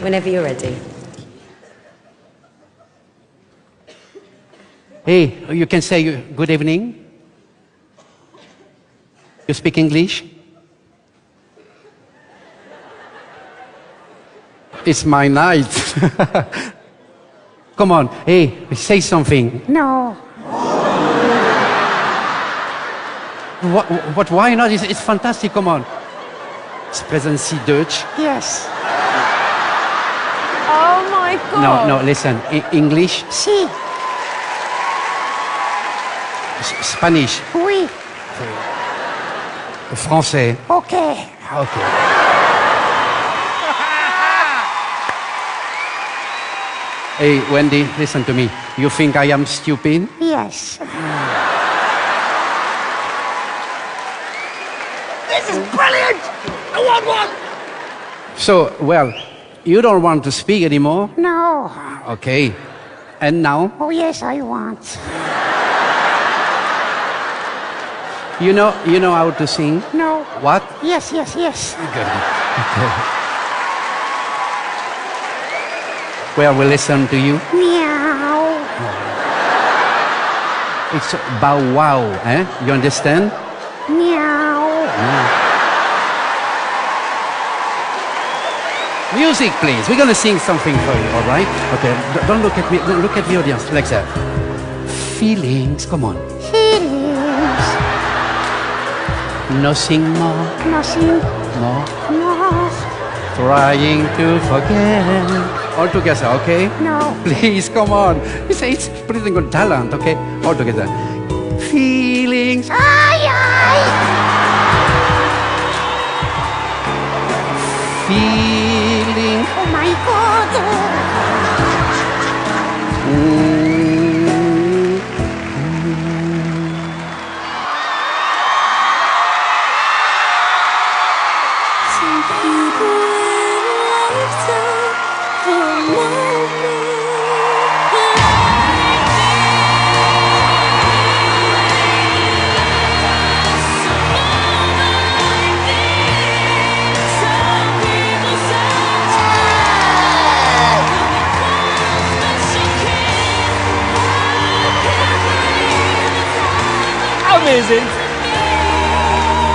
Whenever you're ready. Hey, you can say good evening. You speak English? It's my night. Come on, hey, say something. No. What why not? It's fantastic, come on. Sprechen Sie Deutsch? Yes. Oh my God. No, listen. English? Sí. Spanish? Oui. Français? Okay. Okay. Hey, Wendy, listen to me. You think I am stupid? Yes. This is brilliant! I want one! So, well, you don't want to speak anymore? No. Okay. And now? Oh, yes, I want. You know how to sing? No. What? Yes, yes, yes. Good. Okay. Well, we listen to you. Meow. It's bow wow, eh? You understand? Meow. Music, please. We're gonna sing something for you, all right? Okay. Don't look at me. Don't look at the audience like that. Feelings. Come on. Feelings. Nothing more. Nothing More. more. Trying to forget. All together, okay? No. Please, come on. It's pretty good talent, okay? All together. Feelings. Ay, ay. Feelings. Oh, my God. Some people in a lifetime for a moment like this. Some people sometimes but you can't breathe. Amazing!